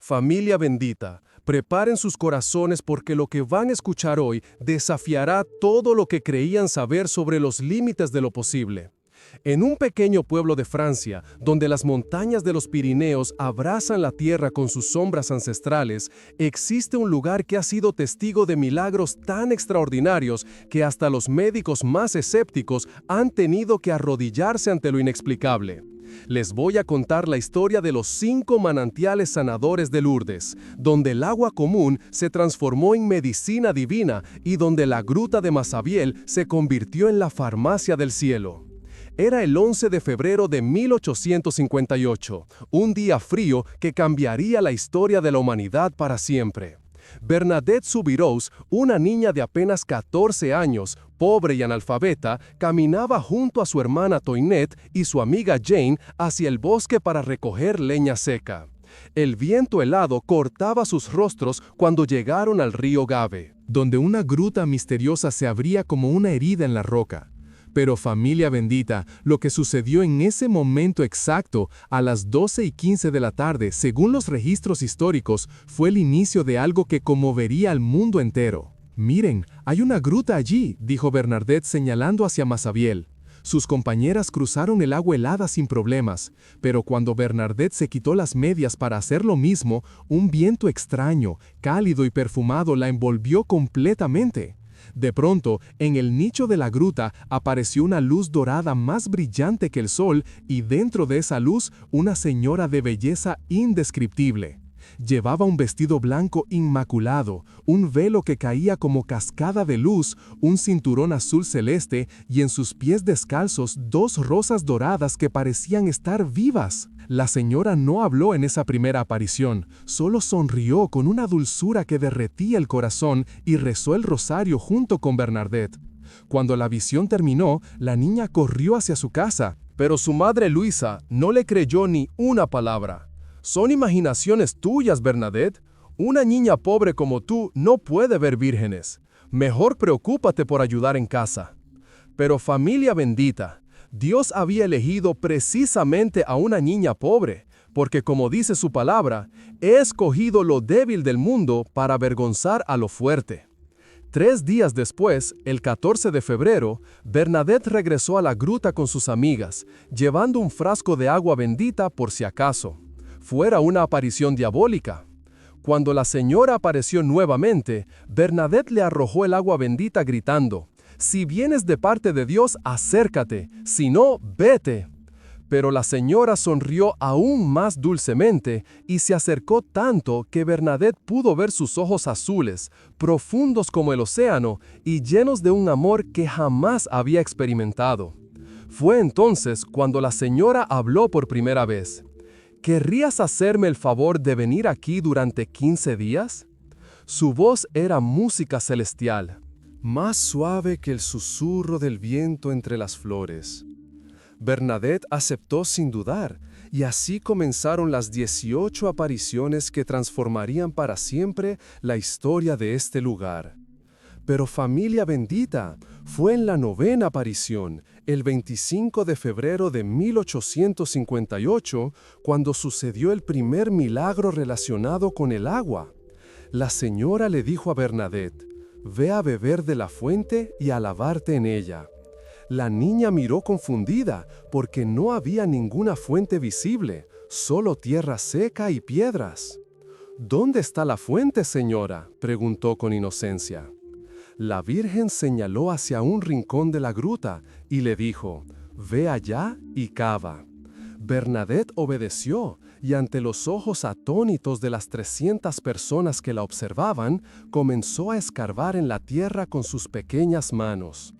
Familia bendita, preparen sus corazones porque lo que van a escuchar hoy desafiará todo lo que creían saber sobre los límites de lo posible. En un pequeño pueblo de Francia, donde las montañas de los Pirineos abrazan la tierra con sus sombras ancestrales, existe un lugar que ha sido testigo de milagros tan extraordinarios que hasta los médicos más escépticos han tenido que arrodillarse ante lo inexplicable. Les voy a contar la historia de los 5 manantiales sanadores de Lourdes, donde el agua común se transformó en medicina divina y donde la gruta de Massabielle se convirtió en la farmacia del cielo. Era el 11 de febrero de 1858, un día frío que cambiaría la historia de la humanidad para siempre. Bernadette Soubirous, una niña de apenas 14 años, pobre y analfabeta, caminaba junto a su hermana Toinette y su amiga Jane hacia el bosque para recoger leña seca. El viento helado cortaba sus rostros cuando llegaron al río Gave, donde una gruta misteriosa se abría como una herida en la roca. Pero familia bendita, lo que sucedió en ese momento exacto, a las 12:15 de la tarde, según los registros históricos, fue el inicio de algo que conmovería al mundo entero. «Miren, hay una gruta allí», dijo Bernadette señalando hacia Massabielle. Sus compañeras cruzaron el agua helada sin problemas, pero cuando Bernadette se quitó las medias para hacer lo mismo, un viento extraño, cálido y perfumado la envolvió completamente. De pronto, en el nicho de la gruta apareció una luz dorada más brillante que el sol y dentro de esa luz una señora de belleza indescriptible. Llevaba un vestido blanco inmaculado, un velo que caía como cascada de luz, un cinturón azul celeste y en sus pies descalzos 2 rosas doradas que parecían estar vivas. La señora no habló en esa primera aparición, solo sonrió con una dulzura que derretía el corazón y rezó el rosario junto con Bernadette. Cuando la visión terminó, la niña corrió hacia su casa, pero su madre Luisa no le creyó ni una palabra. «Son imaginaciones tuyas, Bernadette. Una niña pobre como tú no puede ver vírgenes. Mejor preocúpate por ayudar en casa». Pero familia bendita, Dios había elegido precisamente a una niña pobre, porque como dice su palabra, he escogido lo débil del mundo para avergonzar a lo fuerte. 3 días después, el 14 de febrero, Bernadette regresó a la gruta con sus amigas, llevando un frasco de agua bendita por si acaso fuera una aparición diabólica. Cuando la señora apareció nuevamente, Bernadette le arrojó el agua bendita gritando: «Si vienes de parte de Dios, acércate, si no, vete». Pero la señora sonrió aún más dulcemente y se acercó tanto que Bernadette pudo ver sus ojos azules, profundos como el océano y llenos de un amor que jamás había experimentado. Fue entonces cuando la señora habló por primera vez. «¿Querrías hacerme el favor de venir aquí durante 15 días?» Su voz era música celestial, más suave que el susurro del viento entre las flores. Bernadette aceptó sin dudar, y así comenzaron las 18 apariciones que transformarían para siempre la historia de este lugar. Pero familia bendita, fue en la 9ª aparición, el 25 de febrero de 1858, cuando sucedió el primer milagro relacionado con el agua. La señora le dijo a Bernadette: «Ve a beber de la fuente y a lavarte en ella». La niña miró confundida, porque no había ninguna fuente visible, solo tierra seca y piedras. «¿Dónde está la fuente, señora?», preguntó con inocencia. La Virgen señaló hacia un rincón de la gruta y le dijo: «Ve allá y cava». Bernadette obedeció y ante los ojos atónitos de las 300 personas que la observaban, comenzó a escarbar en la tierra con sus pequeñas manos.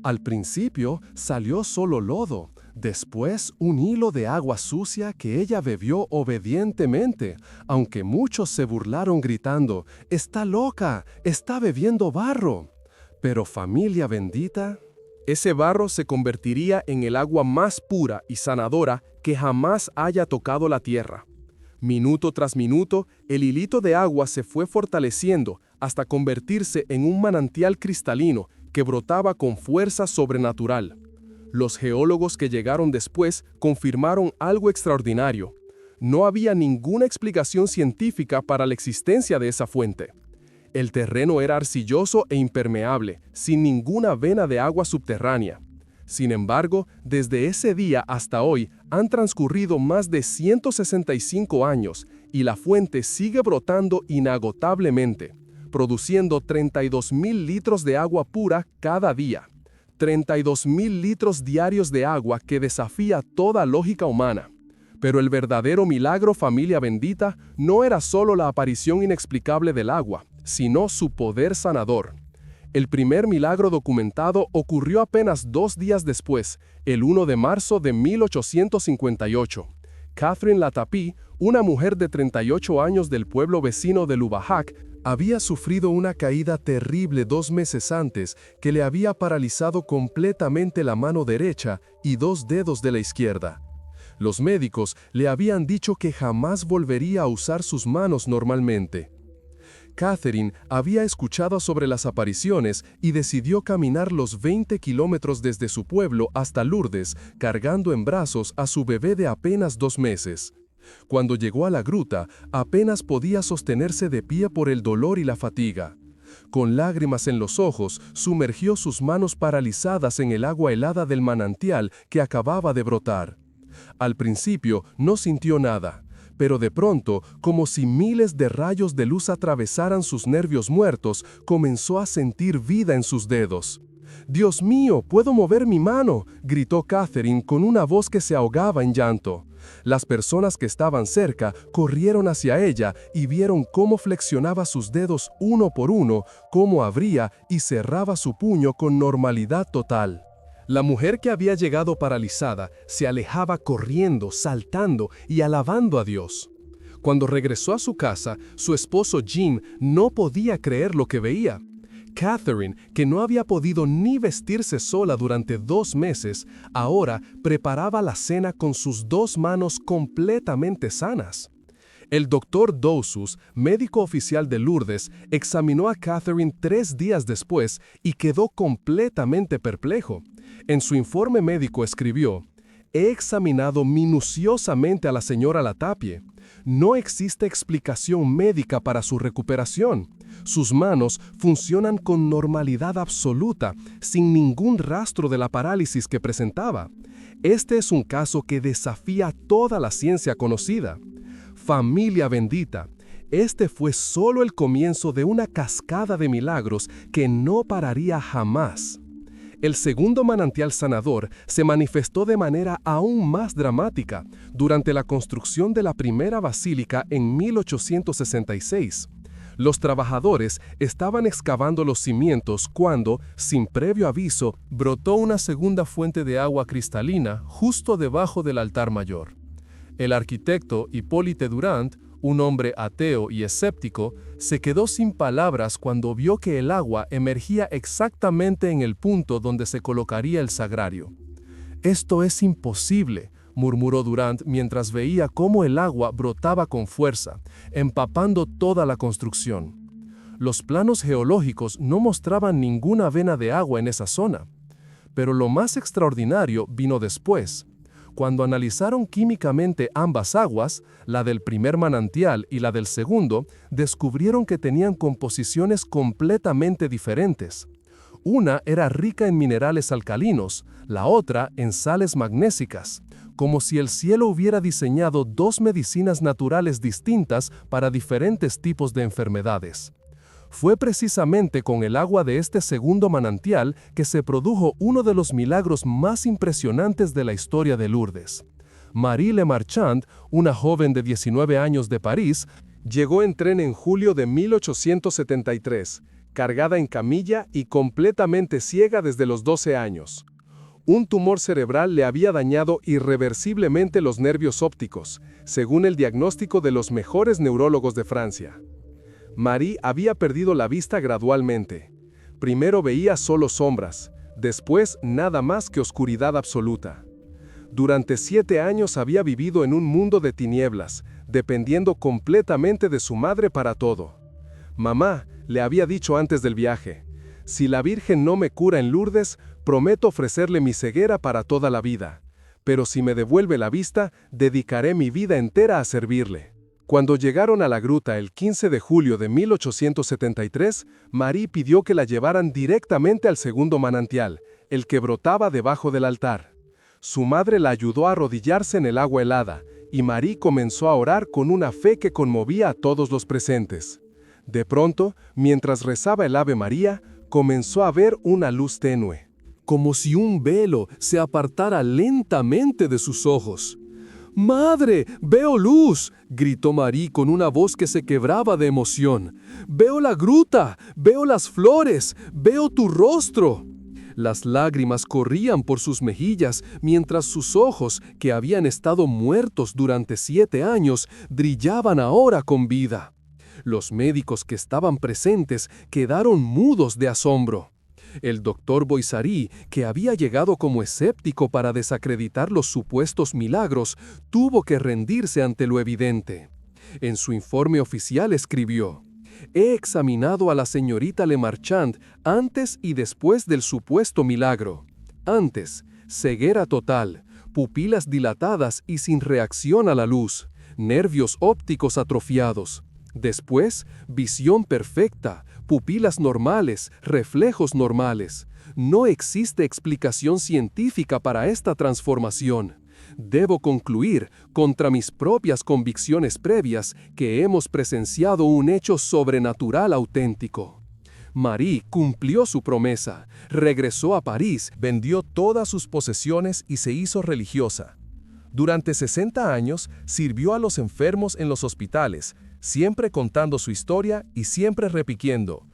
Al principio salió solo lodo, después un hilo de agua sucia que ella bebió obedientemente, aunque muchos se burlaron gritando: «¡Está loca! ¡Está bebiendo barro!». Pero familia bendita, ese barro se convertiría en el agua más pura y sanadora que jamás haya tocado la tierra. Minuto tras minuto, el hilito de agua se fue fortaleciendo hasta convertirse en un manantial cristalino que brotaba con fuerza sobrenatural. Los geólogos que llegaron después confirmaron algo extraordinario. No había ninguna explicación científica para la existencia de esa fuente. El terreno era arcilloso e impermeable, sin ninguna vena de agua subterránea. Sin embargo, desde ese día hasta hoy han transcurrido más de 165 años y la fuente sigue brotando inagotablemente, produciendo 32.000 litros de agua pura cada día. 32.000 litros diarios de agua que desafía toda lógica humana. Pero el verdadero milagro, familia bendita, no era solo la aparición inexplicable del agua, sino su poder sanador. El primer milagro documentado ocurrió apenas 2 días después, el 1 de marzo de 1858. Catherine Latapie, una mujer de 38 años del pueblo vecino de Lubahac, había sufrido una caída terrible 2 meses antes que le había paralizado completamente la mano derecha y 2 dedos de la izquierda. Los médicos le habían dicho que jamás volvería a usar sus manos normalmente. Catherine había escuchado sobre las apariciones y decidió caminar los 20 kilómetros desde su pueblo hasta Lourdes, cargando en brazos a su bebé de apenas 2 meses. Cuando llegó a la gruta, apenas podía sostenerse de pie por el dolor y la fatiga. Con lágrimas en los ojos, sumergió sus manos paralizadas en el agua helada del manantial que acababa de brotar. Al principio no sintió nada. Pero de pronto, como si miles de rayos de luz atravesaran sus nervios muertos, comenzó a sentir vida en sus dedos. «¡Dios mío, puedo mover mi mano!», gritó Catherine con una voz que se ahogaba en llanto. Las personas que estaban cerca corrieron hacia ella y vieron cómo flexionaba sus dedos uno por uno, cómo abría y cerraba su puño con normalidad total. La mujer que había llegado paralizada se alejaba corriendo, saltando y alabando a Dios. Cuando regresó a su casa, su esposo Jim no podía creer lo que veía. Catherine, que no había podido ni vestirse sola durante 2 meses, ahora preparaba la cena con sus 2 manos completamente sanas. El doctor Dousus, médico oficial de Lourdes, examinó a Catherine 3 días después y quedó completamente perplejo. En su informe médico escribió: «He examinado minuciosamente a la señora Latapie. No existe explicación médica para su recuperación. Sus manos funcionan con normalidad absoluta, sin ningún rastro de la parálisis que presentaba. Este es un caso que desafía toda la ciencia conocida». Familia bendita, este fue solo el comienzo de una cascada de milagros que no pararía jamás. El segundo manantial sanador se manifestó de manera aún más dramática durante la construcción de la primera basílica en 1866. Los trabajadores estaban excavando los cimientos cuando, sin previo aviso, brotó una segunda fuente de agua cristalina justo debajo del altar mayor. El arquitecto Hippolyte Durand, un hombre ateo y escéptico, se quedó sin palabras cuando vio que el agua emergía exactamente en el punto donde se colocaría el sagrario. «Esto es imposible», murmuró Durand mientras veía cómo el agua brotaba con fuerza, empapando toda la construcción. Los planos geológicos no mostraban ninguna vena de agua en esa zona. Pero lo más extraordinario vino después. Cuando analizaron químicamente ambas aguas, la del primer manantial y la del segundo, descubrieron que tenían composiciones completamente diferentes. Una era rica en minerales alcalinos, la otra en sales magnésicas, como si el cielo hubiera diseñado 2 medicinas naturales distintas para diferentes tipos de enfermedades. Fue precisamente con el agua de este segundo manantial que se produjo uno de los milagros más impresionantes de la historia de Lourdes. Marie Le Marchand, una joven de 19 años de París, llegó en tren en julio de 1873, cargada en camilla y completamente ciega desde los 12 años. Un tumor cerebral le había dañado irreversiblemente los nervios ópticos, según el diagnóstico de los mejores neurólogos de Francia. Marie había perdido la vista gradualmente. Primero veía solo sombras, después nada más que oscuridad absoluta. Durante 7 años había vivido en un mundo de tinieblas, dependiendo completamente de su madre para todo. Mamá le había dicho antes del viaje: «Si la Virgen no me cura en Lourdes, prometo ofrecerle mi ceguera para toda la vida». pero si me devuelve la vista, dedicaré mi vida entera a servirle. Cuando llegaron a la gruta el 15 de julio de 1873, Marie pidió que la llevaran directamente al segundo manantial, el que brotaba debajo del altar. Su madre la ayudó a arrodillarse en el agua helada, y Marie comenzó a orar con una fe que conmovía a todos los presentes. De pronto, mientras rezaba el Ave María, comenzó a ver una luz tenue, como si un velo se apartara lentamente de sus ojos. «¡Madre, veo luz!», gritó Marie con una voz que se quebraba de emoción. «¡Veo la gruta! ¡Veo las flores! ¡Veo tu rostro!». Las lágrimas corrían por sus mejillas mientras sus ojos, que habían estado muertos durante 7 años, brillaban ahora con vida. Los médicos que estaban presentes quedaron mudos de asombro. El doctor Boissary, que había llegado como escéptico para desacreditar los supuestos milagros, tuvo que rendirse ante lo evidente. En su informe oficial escribió: «He examinado a la señorita Lemarchand antes y después del supuesto milagro. Antes, ceguera total, pupilas dilatadas y sin reacción a la luz, nervios ópticos atrofiados. Después, visión perfecta, pupilas normales, reflejos normales. No existe explicación científica para esta transformación. Debo concluir, contra mis propias convicciones previas, que hemos presenciado un hecho sobrenatural auténtico». Marie cumplió su promesa, regresó a París, vendió todas sus posesiones y se hizo religiosa. Durante 60 años sirvió a los enfermos en los hospitales, siempre contando su historia y siempre repitiendo: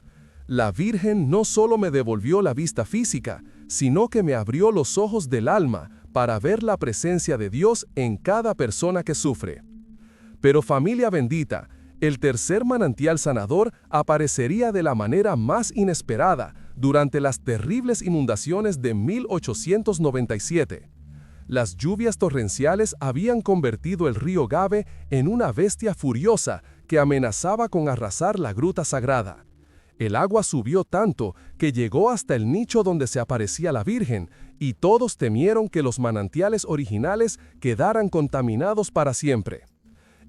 «La Virgen no solo me devolvió la vista física, sino que me abrió los ojos del alma para ver la presencia de Dios en cada persona que sufre». Pero familia bendita, el tercer manantial sanador aparecería de la manera más inesperada durante las terribles inundaciones de 1897. Las lluvias torrenciales habían convertido el río Gave en una bestia furiosa que amenazaba con arrasar la gruta sagrada. El agua subió tanto que llegó hasta el nicho donde se aparecía la Virgen, y todos temieron que los manantiales originales quedaran contaminados para siempre.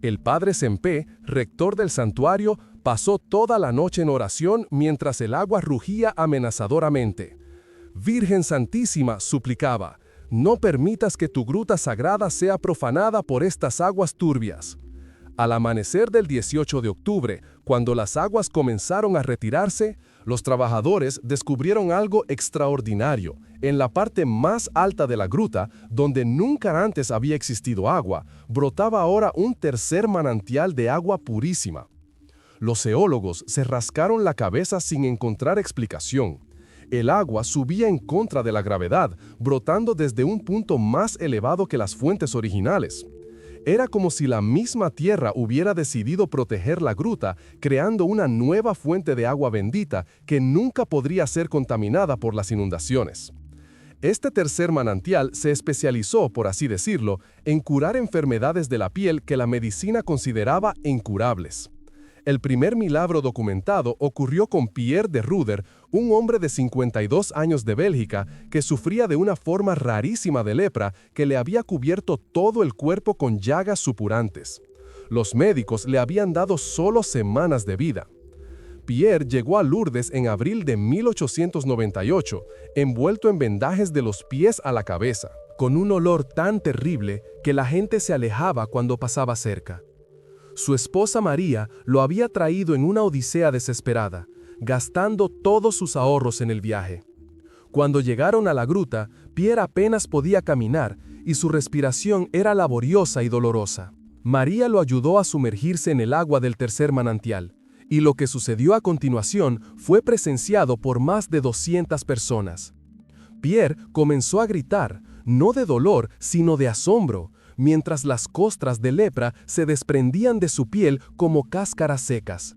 El padre Sempé, rector del santuario, pasó toda la noche en oración mientras el agua rugía amenazadoramente. «Virgen Santísima», suplicaba, «no permitas que tu gruta sagrada sea profanada por estas aguas turbias». Al amanecer del 18 de octubre, cuando las aguas comenzaron a retirarse, los trabajadores descubrieron algo extraordinario. En la parte más alta de la gruta, donde nunca antes había existido agua, brotaba ahora un tercer manantial de agua purísima. Los geólogos se rascaron la cabeza sin encontrar explicación. El agua subía en contra de la gravedad, brotando desde un punto más elevado que las fuentes originales. Era como si la misma tierra hubiera decidido proteger la gruta, creando una nueva fuente de agua bendita que nunca podría ser contaminada por las inundaciones. Este tercer manantial se especializó, por así decirlo, en curar enfermedades de la piel que la medicina consideraba incurables. El primer milagro documentado ocurrió con Pierre de Ruder, un hombre de 52 años de Bélgica que sufría de una forma rarísima de lepra que le había cubierto todo el cuerpo con llagas supurantes. Los médicos le habían dado solo semanas de vida. Pierre llegó a Lourdes en abril de 1898, envuelto en vendajes de los pies a la cabeza, con un olor tan terrible que la gente se alejaba cuando pasaba cerca. Su esposa María lo había traído en una odisea desesperada, gastando todos sus ahorros en el viaje. Cuando llegaron a la gruta, Pierre apenas podía caminar y su respiración era laboriosa y dolorosa. María lo ayudó a sumergirse en el agua del tercer manantial, y lo que sucedió a continuación fue presenciado por más de 200 personas. Pierre comenzó a gritar, no de dolor, sino de asombro, mientras las costras de lepra se desprendían de su piel como cáscaras secas.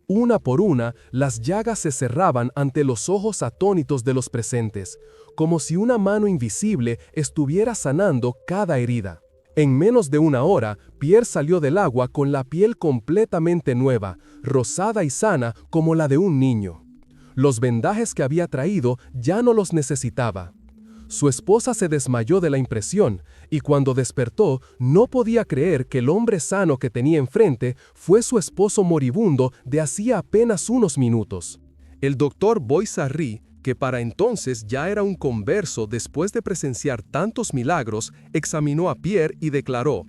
Una por una, las llagas se cerraban ante los ojos atónitos de los presentes, como si una mano invisible estuviera sanando cada herida. En menos de una hora, Pierre salió del agua con la piel completamente nueva, rosada y sana como la de un niño. Los vendajes que había traído ya no los necesitaba. Su esposa se desmayó de la impresión, y cuando despertó no podía creer que el hombre sano que tenía enfrente fue su esposo moribundo de hacía apenas unos minutos. El doctor Boissarri, que para entonces ya era un converso después de presenciar tantos milagros, examinó a Pierre y declaró: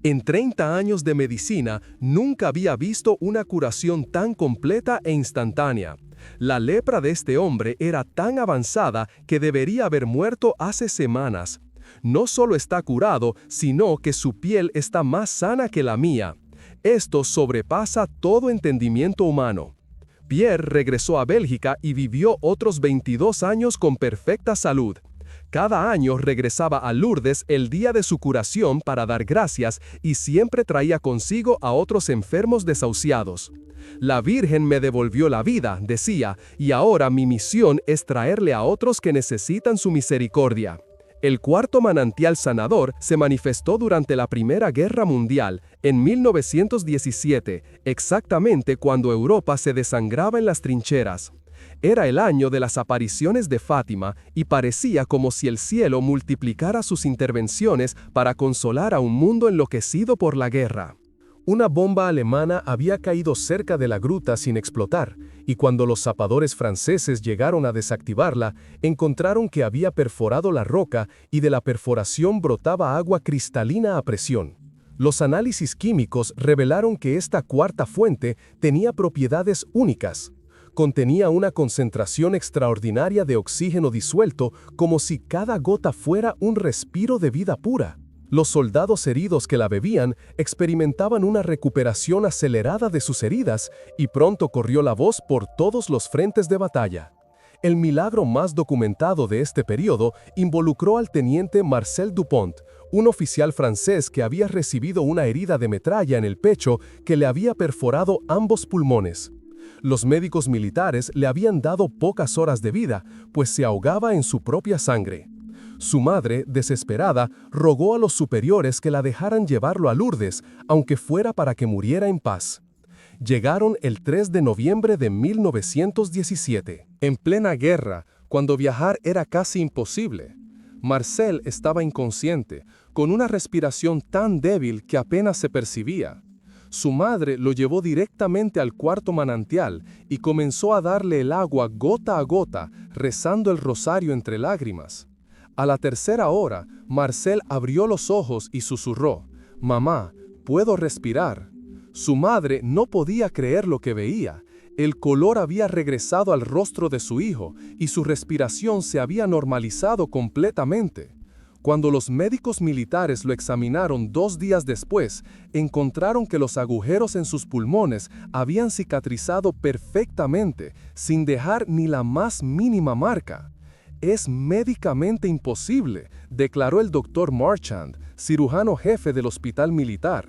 «En 30 años de medicina nunca había visto una curación tan completa e instantánea. La lepra de este hombre era tan avanzada que debería haber muerto hace semanas. No solo está curado, sino que su piel está más sana que la mía. Esto sobrepasa todo entendimiento humano». Pierre regresó a Bélgica y vivió otros 22 años con perfecta salud. Cada año regresaba a Lourdes el día de su curación para dar gracias y siempre traía consigo a otros enfermos desahuciados. «La Virgen me devolvió la vida», decía, «y ahora mi misión es traerle a otros que necesitan su misericordia». El cuarto manantial sanador se manifestó durante la Primera Guerra Mundial, en 1917, exactamente cuando Europa se desangraba en las trincheras. Era el año de las apariciones de Fátima y parecía como si el cielo multiplicara sus intervenciones para consolar a un mundo enloquecido por la guerra. Una bomba alemana había caído cerca de la gruta sin explotar, y cuando los zapadores franceses llegaron a desactivarla, encontraron que había perforado la roca y de la perforación brotaba agua cristalina a presión. Los análisis químicos revelaron que esta cuarta fuente tenía propiedades únicas. Contenía una concentración extraordinaria de oxígeno disuelto, como si cada gota fuera un respiro de vida pura. Los soldados heridos que la bebían experimentaban una recuperación acelerada de sus heridas y pronto corrió la voz por todos los frentes de batalla. El milagro más documentado de este periodo involucró al teniente Marcel Dupont, un oficial francés que había recibido una herida de metralla en el pecho que le había perforado ambos pulmones. Los médicos militares le habían dado pocas horas de vida, pues se ahogaba en su propia sangre. Su madre, desesperada, rogó a los superiores que la dejaran llevarlo a Lourdes, aunque fuera para que muriera en paz. Llegaron el 3 de noviembre de 1917. En plena guerra, cuando viajar era casi imposible. Marcel estaba inconsciente, con una respiración tan débil que apenas se percibía. Su madre lo llevó directamente al cuarto manantial y comenzó a darle el agua gota a gota, rezando el rosario entre lágrimas. A la tercera hora, Marcel abrió los ojos y susurró: «Mamá, puedo respirar». Su madre no podía creer lo que veía. El color había regresado al rostro de su hijo y su respiración se había normalizado completamente. Cuando los médicos militares lo examinaron 2 días después, encontraron que los agujeros en sus pulmones habían cicatrizado perfectamente, sin dejar ni la más mínima marca. «Es médicamente imposible», declaró el doctor Marchand, cirujano jefe del hospital militar.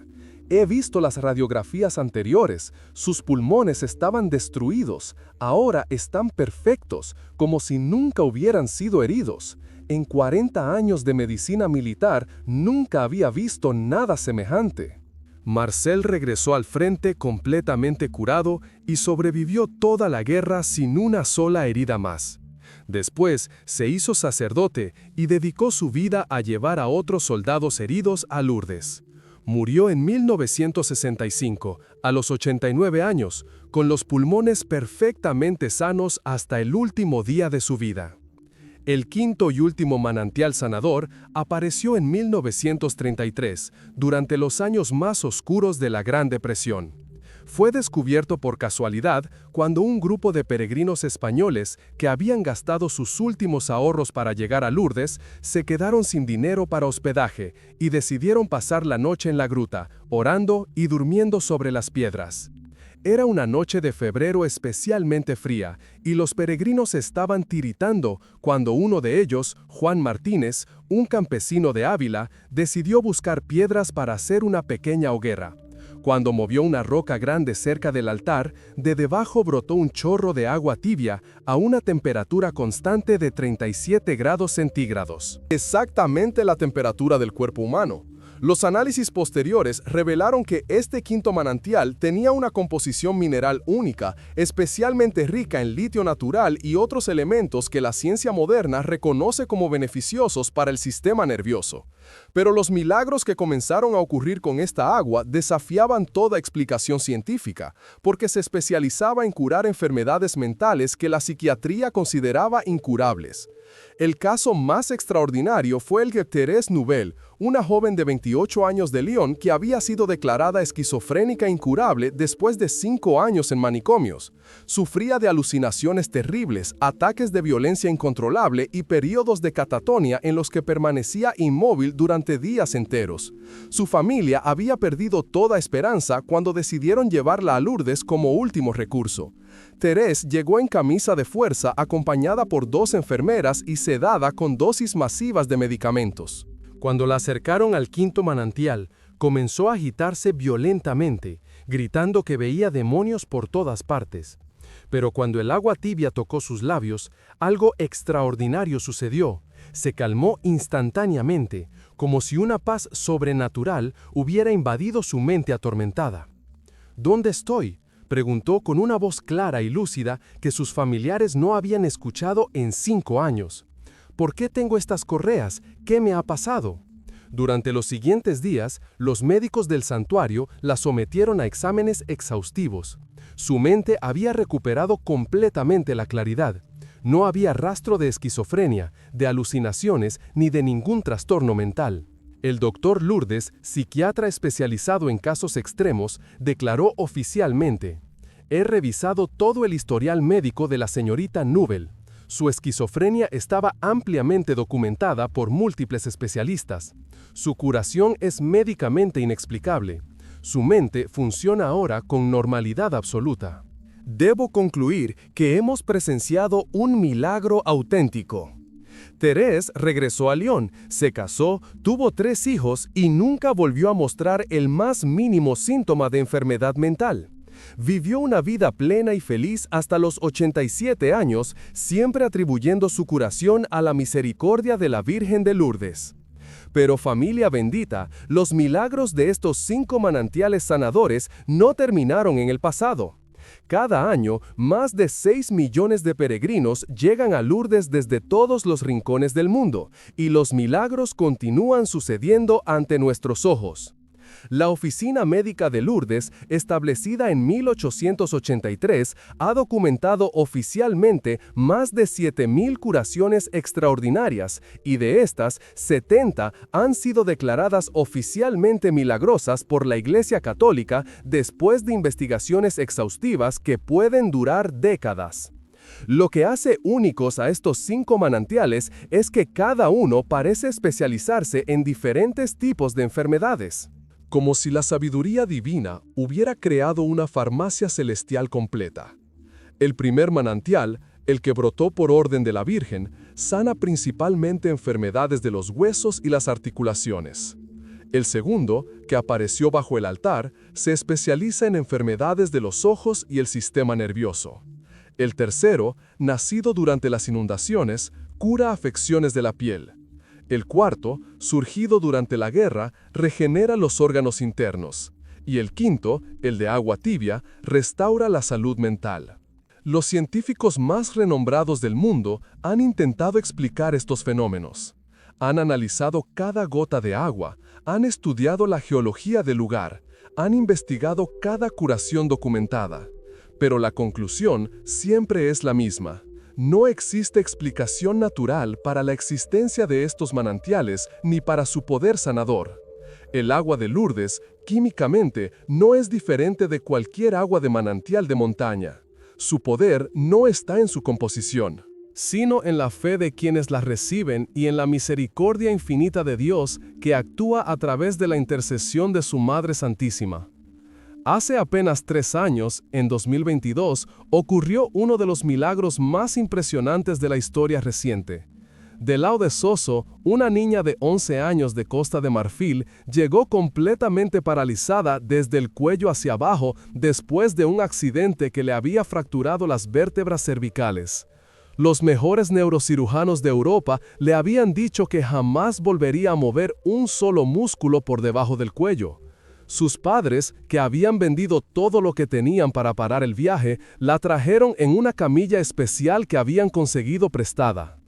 «He visto las radiografías anteriores, sus pulmones estaban destruidos, ahora están perfectos, como si nunca hubieran sido heridos. En 40 años de medicina militar nunca había visto nada semejante». Marcel regresó al frente completamente curado y sobrevivió toda la guerra sin una sola herida más. Después se hizo sacerdote y dedicó su vida a llevar a otros soldados heridos a Lourdes. Murió en 1965, a los 89 años, con los pulmones perfectamente sanos hasta el último día de su vida. El quinto y último manantial sanador apareció en 1933, durante los años más oscuros de la Gran Depresión. Fue descubierto por casualidad cuando un grupo de peregrinos españoles que habían gastado sus últimos ahorros para llegar a Lourdes se quedaron sin dinero para hospedaje y decidieron pasar la noche en la gruta, orando y durmiendo sobre las piedras. Era una noche de febrero especialmente fría y los peregrinos estaban tiritando cuando uno de ellos, Juan Martínez, un campesino de Ávila, decidió buscar piedras para hacer una pequeña hoguera. Cuando movió una roca grande cerca del altar, de debajo brotó un chorro de agua tibia a una temperatura constante de 37 grados centígrados. Exactamente la temperatura del cuerpo humano. Los análisis posteriores revelaron que este quinto manantial tenía una composición mineral única, especialmente rica en litio natural y otros elementos que la ciencia moderna reconoce como beneficiosos para el sistema nervioso. Pero los milagros que comenzaron a ocurrir con esta agua desafiaban toda explicación científica, porque se especializaba en curar enfermedades mentales que la psiquiatría consideraba incurables. El caso más extraordinario fue el de Thérèse Neuville, una joven de 28 años de Lyon que había sido declarada esquizofrénica incurable después de 5 años en manicomios. Sufría de alucinaciones terribles, ataques de violencia incontrolable y periodos de catatonia en los que permanecía inmóvil durante días enteros. Su familia había perdido toda esperanza cuando decidieron llevarla a Lourdes como último recurso. Thérèse llegó en camisa de fuerza acompañada por 2 enfermeras y sedada con dosis masivas de medicamentos. Cuando la acercaron al quinto manantial, comenzó a agitarse violentamente, gritando que veía demonios por todas partes. Pero cuando el agua tibia tocó sus labios, algo extraordinario sucedió. Se calmó instantáneamente, como si una paz sobrenatural hubiera invadido su mente atormentada. ¿Dónde estoy?, preguntó con una voz clara y lúcida que sus familiares no habían escuchado en 5 años. ¿Por qué tengo estas correas? ¿Qué me ha pasado? Durante los siguientes días, los médicos del santuario la sometieron a exámenes exhaustivos. Su mente había recuperado completamente la claridad. No había rastro de esquizofrenia, de alucinaciones ni de ningún trastorno mental. El doctor Lourdes, psiquiatra especializado en casos extremos, declaró oficialmente: «He revisado todo el historial médico de la señorita Neuville. Su esquizofrenia estaba ampliamente documentada por múltiples especialistas. Su curación es médicamente inexplicable. Su mente funciona ahora con normalidad absoluta». Debo concluir que hemos presenciado un milagro auténtico. Thérèse regresó a Lyon, se casó, tuvo 3 hijos y nunca volvió a mostrar el más mínimo síntoma de enfermedad mental. Vivió una vida plena y feliz hasta los 87 años, siempre atribuyendo su curación a la misericordia de la Virgen de Lourdes. Pero familia bendita, los milagros de estos 5 manantiales sanadores no terminaron en el pasado. Cada año, más de 6 millones de peregrinos llegan a Lourdes desde todos los rincones del mundo, y los milagros continúan sucediendo ante nuestros ojos. La Oficina Médica de Lourdes, establecida en 1883, ha documentado oficialmente más de 7.000 curaciones extraordinarias, y de estas, 70 han sido declaradas oficialmente milagrosas por la Iglesia Católica después de investigaciones exhaustivas que pueden durar décadas. Lo que hace únicos a estos 5 manantiales es que cada uno parece especializarse en diferentes tipos de enfermedades. Como si la sabiduría divina hubiera creado una farmacia celestial completa. El primer manantial, el que brotó por orden de la Virgen, sana principalmente enfermedades de los huesos y las articulaciones. El segundo, que apareció bajo el altar, se especializa en enfermedades de los ojos y el sistema nervioso. El tercero, nacido durante las inundaciones, cura afecciones de la piel. El cuarto, surgido durante la guerra, regenera los órganos internos. Y el quinto, el de agua tibia, restaura la salud mental. Los científicos más renombrados del mundo han intentado explicar estos fenómenos. Han analizado cada gota de agua, han estudiado la geología del lugar, han investigado cada curación documentada. Pero la conclusión siempre es la misma. No existe explicación natural para la existencia de estos manantiales ni para su poder sanador. El agua de Lourdes, químicamente, no es diferente de cualquier agua de manantial de montaña. Su poder no está en su composición, sino en la fe de quienes la reciben y en la misericordia infinita de Dios que actúa a través de la intercesión de su Madre Santísima. Hace apenas 3 años, en 2022, ocurrió uno de los milagros más impresionantes de la historia reciente. De Laude Soso, una niña de 11 años de Costa de Marfil, llegó completamente paralizada desde el cuello hacia abajo después de un accidente que le había fracturado las vértebras cervicales. Los mejores neurocirujanos de Europa le habían dicho que jamás volvería a mover un solo músculo por debajo del cuello. Sus padres, que habían vendido todo lo que tenían para parar el viaje, la trajeron en una camilla especial que habían conseguido prestada.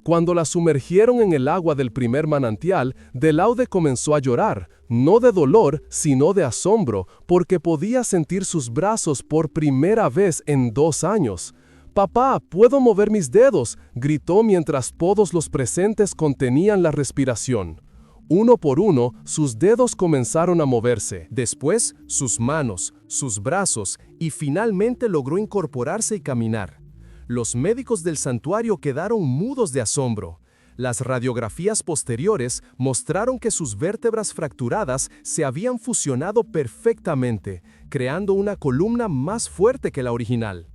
Cuando la sumergieron en el agua del primer manantial, Delaude comenzó a llorar, no de dolor, sino de asombro, porque podía sentir sus brazos por primera vez en 2 años. «Papá, puedo mover mis dedos», gritó mientras todos los presentes contenían la respiración. Uno por uno, sus dedos comenzaron a moverse. Después, sus manos, sus brazos, y finalmente logró incorporarse y caminar. Los médicos del santuario quedaron mudos de asombro. Las radiografías posteriores mostraron que sus vértebras fracturadas se habían fusionado perfectamente, creando una columna más fuerte que la original.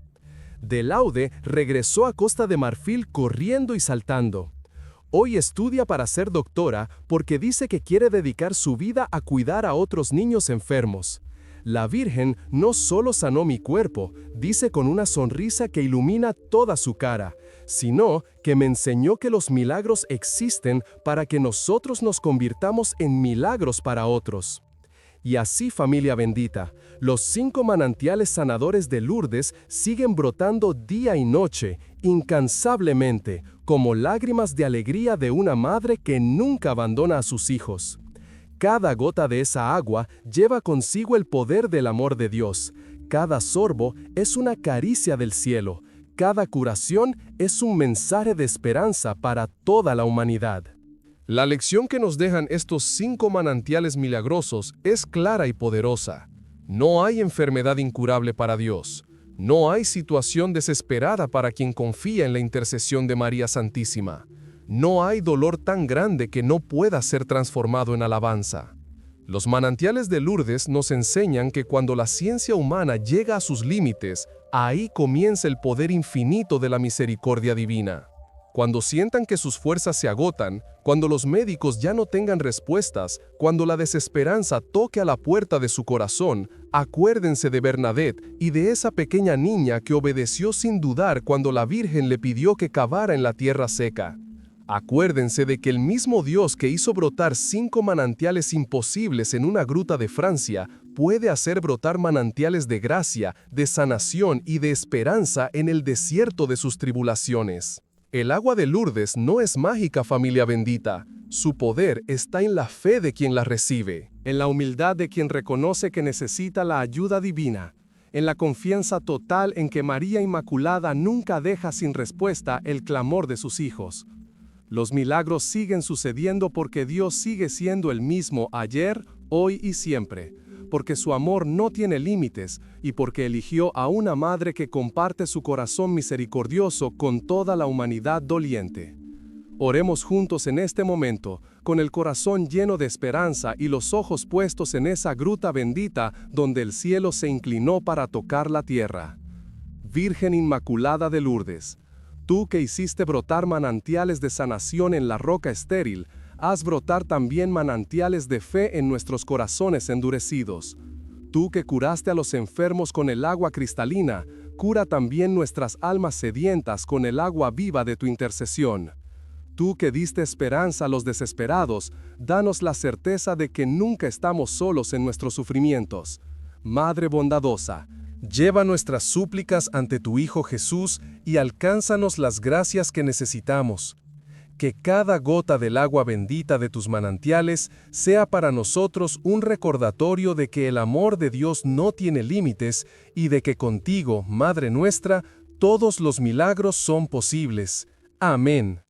Delaude regresó a Costa de Marfil corriendo y saltando. Hoy estudia para ser doctora porque dice que quiere dedicar su vida a cuidar a otros niños enfermos. La Virgen no solo sanó mi cuerpo, dice con una sonrisa que ilumina toda su cara, sino que me enseñó que los milagros existen para que nosotros nos convirtamos en milagros para otros. Y así, familia bendita, los 5 manantiales sanadores de Lourdes siguen brotando día y noche, incansablemente, como lágrimas de alegría de una madre que nunca abandona a sus hijos. Cada gota de esa agua lleva consigo el poder del amor de Dios. Cada sorbo es una caricia del cielo. Cada curación es un mensaje de esperanza para toda la humanidad. La lección que nos dejan estos 5 manantiales milagrosos es clara y poderosa. No hay enfermedad incurable para Dios. No hay situación desesperada para quien confía en la intercesión de María Santísima. No hay dolor tan grande que no pueda ser transformado en alabanza. Los manantiales de Lourdes nos enseñan que cuando la ciencia humana llega a sus límites, ahí comienza el poder infinito de la misericordia divina. Cuando sientan que sus fuerzas se agotan, cuando los médicos ya no tengan respuestas, cuando la desesperanza toque a la puerta de su corazón, acuérdense de Bernadette y de esa pequeña niña que obedeció sin dudar cuando la Virgen le pidió que cavara en la tierra seca. Acuérdense de que el mismo Dios que hizo brotar 5 manantiales imposibles en una gruta de Francia, puede hacer brotar manantiales de gracia, de sanación y de esperanza en el desierto de sus tribulaciones. El agua de Lourdes no es mágica, familia bendita. Su poder está en la fe de quien la recibe, en la humildad de quien reconoce que necesita la ayuda divina, en la confianza total en que María Inmaculada nunca deja sin respuesta el clamor de sus hijos. Los milagros siguen sucediendo porque Dios sigue siendo el mismo ayer, hoy y siempre, porque su amor no tiene límites y porque eligió a una madre que comparte su corazón misericordioso con toda la humanidad doliente. Oremos juntos en este momento, con el corazón lleno de esperanza y los ojos puestos en esa gruta bendita donde el cielo se inclinó para tocar la tierra. Virgen Inmaculada de Lourdes, tú que hiciste brotar manantiales de sanación en la roca estéril, haz brotar también manantiales de fe en nuestros corazones endurecidos. Tú que curaste a los enfermos con el agua cristalina, cura también nuestras almas sedientas con el agua viva de tu intercesión. Tú que diste esperanza a los desesperados, danos la certeza de que nunca estamos solos en nuestros sufrimientos. Madre bondadosa, lleva nuestras súplicas ante tu Hijo Jesús y alcánzanos las gracias que necesitamos. Que cada gota del agua bendita de tus manantiales sea para nosotros un recordatorio de que el amor de Dios no tiene límites y de que contigo, Madre nuestra, todos los milagros son posibles. Amén.